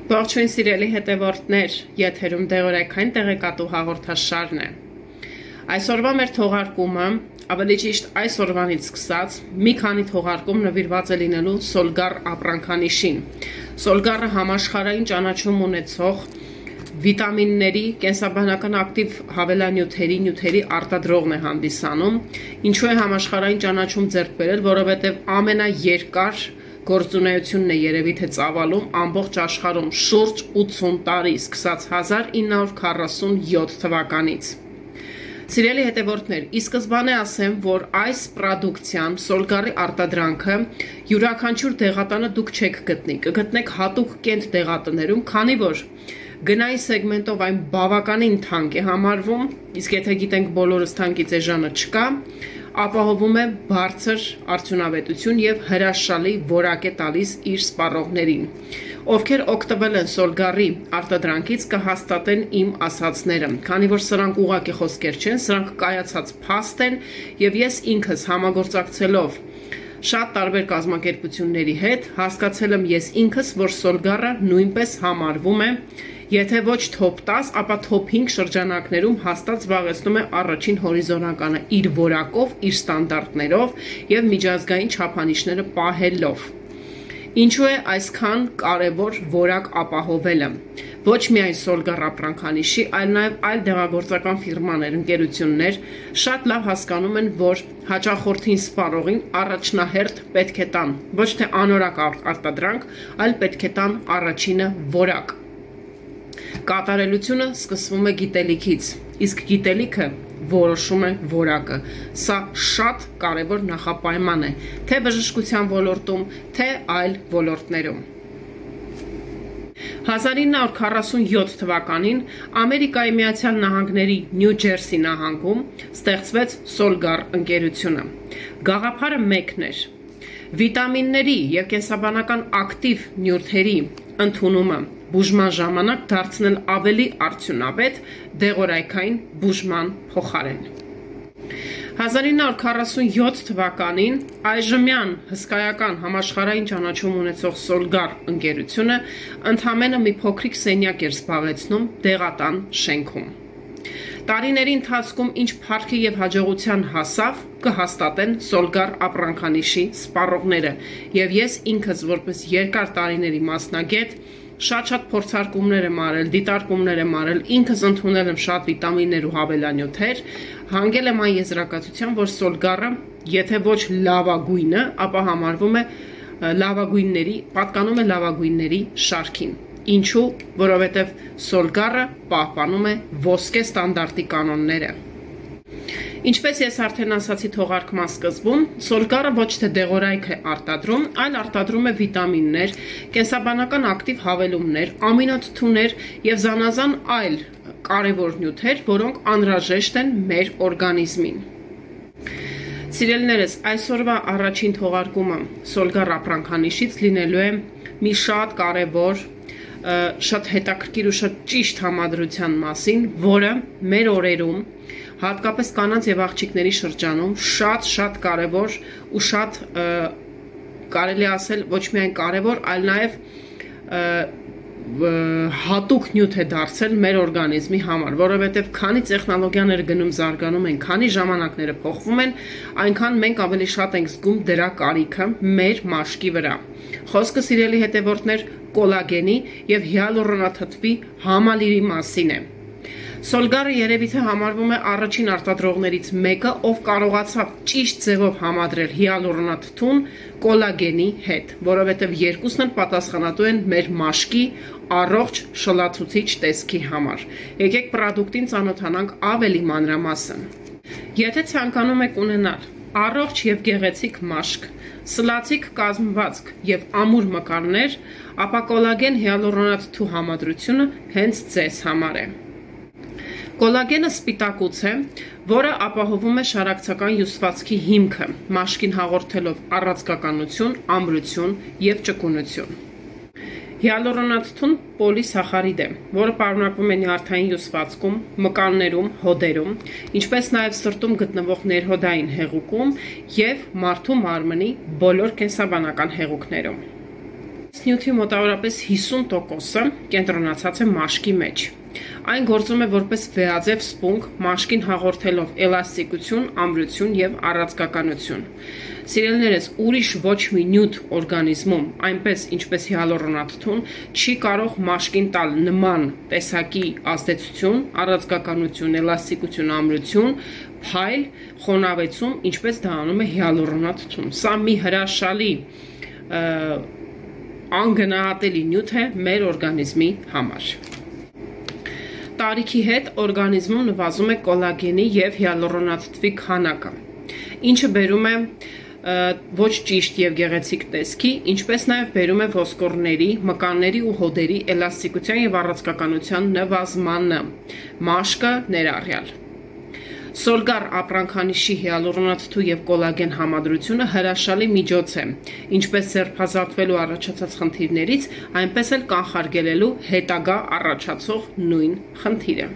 Ողջույն սիրելի հետևորդներ, եթերում դեղորայքային տեղեկատու հաղորդաշարն է։ Այսօրվա մեր թողարկումը, ավելի ճիշտ այսօրվանից սկսած, մի քանի թողարկում նվիրված է լինելու Սոլգար ապրանքանիշին։ Սոլգարը համաշխարհային ճանաչում ունեցող վիտամինների, կենսաբանական ակտիվ հավելանյութերի արտադրողն է հանդիսանում, ինչու է համաշխարհային ճանաչում ձեռք բերել, որովհետև ամենաերկար գործունեությունն է երևի թե ծավալում ամբողջ աշխարհում շուրջ 80 տարի, սկսած 1947 թվականից։ Սիրելի հետևորդներ, ի սկզբանե ասեմ, որ այս պրոդուկցիան, Սոլգարի արտադրանքը յուրաքանչյուր դեղատանը դուք չեք գտնի, կգտնեք հատուկ կենտ դեղատներում, քանի որ գնայի սեգմենտով այն բավականին թանկ է համարվում, իսկ եթե գիտենք բոլորս թանկից էժանը չկա, ապահովում է բարձր արդյունավետություն եւ հրաշալի որակ է տալիս իր սպառողներին։ Ովքեր օգտվել են Սոլգարի արտադրանքից կհաստատեն իմ ասածները, քանի որ սրանք ուղղակի խոսքեր չեն, սրանք կայացած փաստ են եւ ես ինքս համագործակցելով շատ տարբեր կազմակերպությունների հետ հասկացել եմ ես ինքս, որ Սոլգարը նույնպես համարվում է եթե ոչ top 10, ապա top 5 շրջանակներում հաստատ զբաղեցնում է առաջին հորիզոնականը իր որակով, իր ստանդարտներով եւ միջազգային չափանիշները պահելով։ Ինչու է այսքան կարևոր որակ ապահովելը։ Ոչ միայն Սոլգար ապրանքանիշի, այլ նաեւ այլ դեղագործական ֆիրմաներ, ընկերություններ շատ լավ հասկանում են, որ հաճախորդին սպառողին առաջնահերթ պետք է տան ոչ թե անորակ արտադրանք, այլ պետք է տան առաջինը որակ։ Կատարելությունը սկսվում է գիտելիքից, իսկ գիտելիքը որոշում է որակը։ Սա շատ կարևոր նախապայման է, թե բժշկության ոլորտում, թե այլ ոլորտներում։ 1947 թվականին Ամերիկայի Միացյալ Նահանգների Նյու Ջերսի նահանգում ստեղծվեց Սոլգար ընկերությունը։ Գաղափարը մեկն էր՝ վիտամինների եւ կենսաբանական ակտիվ նյութերի ընդունումը բուժման ժամանակ դարձնել ավելի արդյունավետ դեղորայքային բուժման փոխարեն։ 1947 թվականին այժմյան հսկայական համաշխարհային ճանաչում ունեցող Սոլգար ընկերությունը ընդամենը մի փոքրիկ սենյակ էր զբաղեցնում դեղատան շենքում։ Տարիների ընթացքում ինչ փառքի եւ հաջողության հասավ, կհաստատեն Սոլգար ապրանքանիշի սպառողները, եւ ես ինքս որպես երկար տարիների մասնագետ շատ փորձարկումներ եմ արել, դիտարկումներ եմ արել, ինքս ընդունել եմ շատ վիտամիններ ու հավելանյութեր, հանգել եմ այն եզրակացության, որ Սոլգարը, եթե ոչ լավագույնը, ապա համարվում է պատկանում է լավագույնների շարքին։ Ինչու, որովհետև Սոլգարը պահպանում է ոսկե ստանդարտի կանոնները։ Ինչպես ես արդեն ասացի թողարկման սկզբում, Սոլգարը ոչ թե դեղորայք է արտադրում, այլ արտադրում է վիտամիններ, կենսաբանական ակտիվ հավելումներ, ամինոթթուներ եւ զանազան այլ կարևոր նյութեր, որոնք անհրաժեշտ են մեր օրգանիզմին։ Սիրելիներս, այսօրվա առաջին թողարկումը Սոլգար ապրանքանիշից լինելու է մի շատ կարևոր, շատ հետաքրքիր ու շատ ճիշտ համադրության մասին, որը մեր օրերում հատկապես կանանց եւ աղջիկների շրջանում շատ կարևոր ու շատ կարելի ասել ոչ միայն կարևոր, այլ նաեւ հատուկ նյութ է դարձել մեր օրգանիզմի համար, որովհետեւ քանի տեխնոլոգիաները գնում զարգանում են, քանի ժամանակները փոխվում են, այնքան մենք ավելի շատ ենք զգում դրա կարիքը մեր մաշկի վրա։ Խոսքը սիրելի հետևորդներ կոլագենի եւ հիալուրոնաթթվի համալիրի մասին է։ Սոլգարը երևի թե համարվում է առաջին արտադրողներից մեկը, ով կարողացավ ճիշտ ձևով համադրել հիալուրոնաթթուն կոլագենի հետ, որովհետև երկուսն էլ պատասխանատու են մեր մաշկի առողջ շլացուցիչ տեսքի համար։ Եկեք պրոդուկտին ծանոթանանք ավելի մանրամասն։ Եթե ցանկանում եք ունենալ առողջ եւ գեղեցիկ մաշկ, սլացիկ կազմվածք եւ ամուր մկաններ, ապա կոլագեն հիալուրոնաթթու համադրությունը հենց ձեզ համար է։ Կոլագենը սպիտակուց է, որը ապահովում է շարակցական հյուսվածքի հիմքը, մաշկին հաղորդելով առաձգականություն, ամրություն եւ ճկունություն։ Հիալուրոնաթթուն պոլիսախարիդ է, որը պարունակվում է նյարդային հյուսվածքում, մկաններում, հոդերում, ինչպես նաև սրտում գտնվող ներհոդային հեղուկում և մարդու մարմնի բոլոր կենսաբանական հեղուկներում։ նյութի մոտավորապես 50%-ը կենտրոնացած է մաշկի մեջ։ Այն գործում է որպես վեաձև սպունգ, մաշկին հաղորդելով էլաստիկություն, ամրություն եւ առածկականություն։ Սիրելիներս, ուրիշ ոչ մի նյութ օրգանիզմում, այնպես ինչպես հիալուրոնաթթուն, չի կարող մաշկին տալ նման տեսակի ազդեցություն, առածկականություն, էլաստիկություն, ամրություն, փայլ, խոնավեցում, ինչպես դա անում է հիալուրոնաթթուն։ Սա մի հրաշալի անգնահատելի նյութ է մեր օրգանիզմի համար։ Տարիքի հետ օրգանիզմում նվազում է կոլագենի եւ հիալուրոնաթթվի քանակը, ինչը բերում է ոչ ճիշտ եւ գեղեցիկ տեսքի, ինչպես նաեւ բերում է ոսկորների, մկանների ու հոդերի էլաստիկության եւ առածկականության նվազմանը, մաշկը ներառյալ։ Սոլգար ապրանքանիշի հիալուրոնաթթու եւ կոլագեն համադրությունը հրաշալի միջոց է, ինչպես ձերբազատվելու առաջացած խնդիրներից, այնպես էլ կանխարգելելու հետագա առաջացող նույն խնդիրը։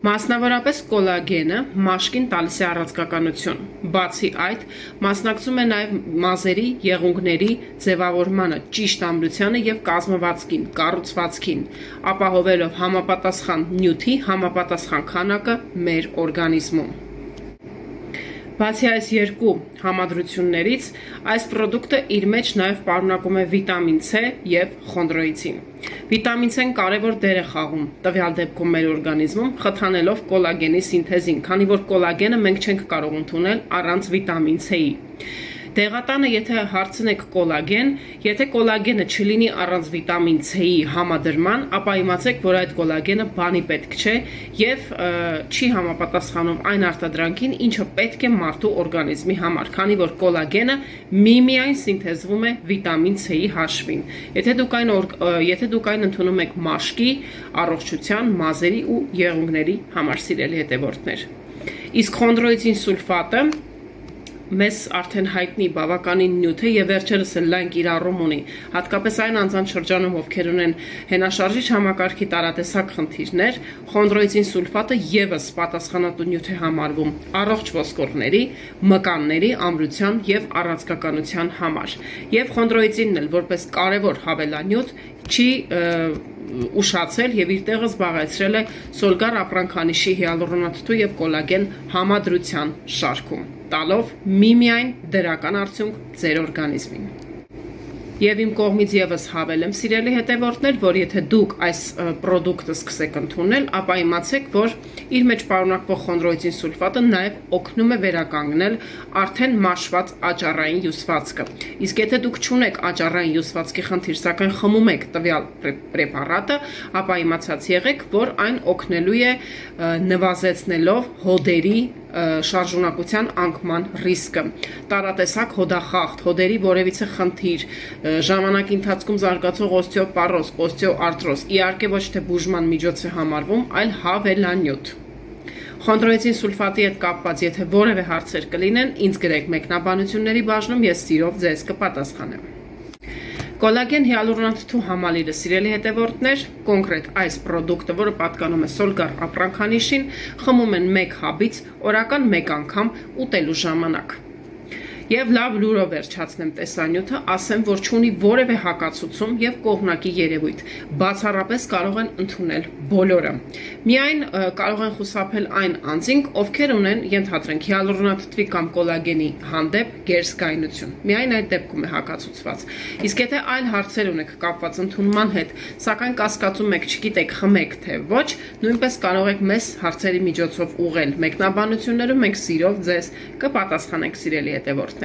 Մասնավորապես կոլագենը մաշկին տալիս է առածկականություն, բացի այդ, մասնակցում է նաև մազերի, եղունգների ձևավորմանը, ճիշտ ամրությանը եւ կազմվածքին, կառուցվածքին, ապահովելով համապատասխան նյութի համապատասխան քանակը մեր օրգանիզմում։ Բացի այս երկու համադրություններից, այս պրոդուկտը իր մեջ նաև պարունակում է վիտամին C եւ խոնդրոիցին։ Վիտամին C-ն կարևոր դեր է խաղում տվյալ դեպքում մեր օրգանիզմում, խթանելով կոլագենի սինթեզին, քանի որ կոլագենը մենք չենք կարող ընդունել առանց վիտամին C-ի։ Դեղատանը, եթե հարցնեք կոլագեն, եթե կոլագենը չլինի առանց վիտամին C-ի համադրման, ապա իմացեք, որ այդ կոլագենը բանի պետք չէ եւ չի համապատասխանում այն արտադրանքին, ինչը պետք է մարդու օրգանիզմի համար, քանի որ կոլագենը միմիայն սինթեզվում է վիտամին C-ի հաշվին։ Եթե դուք այն ընդունում եք մաշկի, առողջության, մազերի ու եղունգների համար, սիրելի հետևորդներ։ Իսկ խոնդրոիցին սուլֆատը մեզ արդեն հայտնի բավականին նյութ է եւ վերջերս էլ լայն կիրառում ունի, հատկապես այն անձանց շրջանում, ովքեր ունեն հենաշարժիչ համակարգի տարատեսակ խնդիրներ, խոնդրոիցին սուլֆատը եւս պատասխանատու նյութ է համարվում առողջ ոսկորների, մկանների, ամրության եւ առածկականության համար։ Եվ խոնդրոիցինն էլ որպես կարևոր հավելանյութ չի ուշացել եւ իր տեղը զբաղեցրել է սոլգար ապրանքանիշի հիալուրոնաթթու եւ կոլագեն համադրության շարքում, տալով միմիայն դրական արդյունք ձեր օրգանիզմին։ Եվ իմ կողմից եւս հավելեմ, սիրելի հետևորդներ, որ եթե դուք այս պրոդուկտը սկսեք ընդունել, ապա իմացեք, որ իր մեջ պարունակվող խոնդրոիցին սուլֆատը նաեւ օգնում է վերականգնել արդեն մաշված աճառային հյուսվածքը։ Իսկ եթե դուք չունեք աճառային հյուսվածքի խնդիր, սակայն խմում եք տվյալ պրեպարատը, ապա իմացած եղեք, որ այն օգնելու է նվազեցնելով հոդերի շարժունակության անկման ռիսկը, տարատեսակ հոդախախտ, հոդերի որևիցե խնդիր, ժամանակի ընթացքում զարգացող օստեոպարոզ, օստեոարտրոզ, իհարկե ոչ թե բուժման միջոց է համարվում, այլ հավելանյութ։ Խոնդրոիցին սուլֆատի հետ կապված, եթե որևէ հարցեր կլինեն, ինձ գրեք մեկնաբանությունների բաժնում, ես սիրով ձեզ կպատասխանեմ։ Կոլագեն հիալուրոնաթթու համալիրը, սիրելի հետևորդներ, կոնկրետ այս պրոդուկտը, որը պատկանում է սոլգար ապրանքանիշին, խմում են 1 հաբից օրական 1 անգամ ուտելու ժամանակ։ Եվ լավ լուրով վերջացնեմ տեսանյութը, ասեմ, որ չունի որևէ հակացուցում եւ կողմնակի երևույթ, բացառապես կարող են ընդունել բոլորը։ Միայն կարող են խուսափել այն անձինք, ովքեր ունեն, ենթադրենք, հիալուրոնաթթվի կամ կոլագենի հանդեպ գերզգայնություն։ Միայն այդ դեպքում է հակացուցված։ Իսկ եթե այլ հարցեր ունեք կապված ընդունման հետ, սակայն կասկածում եք, չգիտեք, խմեք թե ոչ, նույնպես կարող եք մեզ հարցերի միջոցով ուղղել մեկնաբանություններում, մենք սիրով ձեզ կպատասխանենք, սիրելի հետևորդ։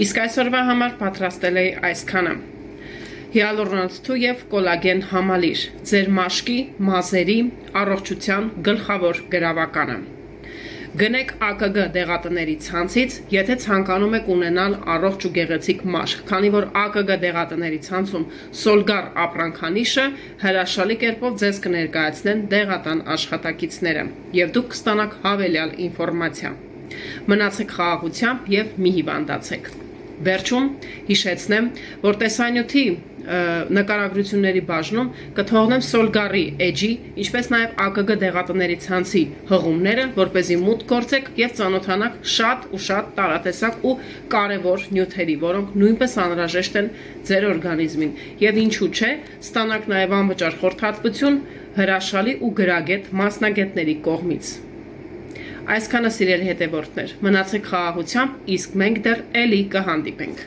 Իսկ այսօրվա համար պատրաստել էի այսքանը։ Հիալուրոնաթթու եւ կոլագեն համալիր, ձեր մաշկի, մազերի, առողջության գլխավոր գրավականը։ Գնեք ԱԿԳ դեղատների ցանցից, եթե ցանկանում եք ունենալ առողջ ու գեղեցիկ մաշկ, քանի որ ԱԿԳ դեղատների ցանցում սոլգար ապրանքանիշը հրաշալի կերպով ձեզ կներկայացնեն դեղատան աշխատակիցները, եւ դուք կստանաք հավելյալ ինֆորմացիա։ Մնացեք խաղաղությամբ եւ մի հիվանդացեք։ Վերջում հիշեցնեմ, որ տեսանյութի նկարագրությունների բաժնում կթողնեմ Solgar-ի էջի, ինչպես նաև AKG դեղատների ցանցի հղումները, որպեսզի մուտք գործեք եւ ծանոթանաք շատ ու շատ տարատեսակ ու կարևոր նյութերի, որոնք նույնպես անհրաժեշտ են ձեր օրգանիզմին։ Եվ ինչու՞ չէ, ստանաք նաև անվճար խորհրդատվություն հրաշալի ու գրագետ մասնագետների կողմից։ Այսքանը սիրելի հետևորդներ, մնացեք խաղաղությամբ, իսկ մենք դեռ էլի կհանդիպենք։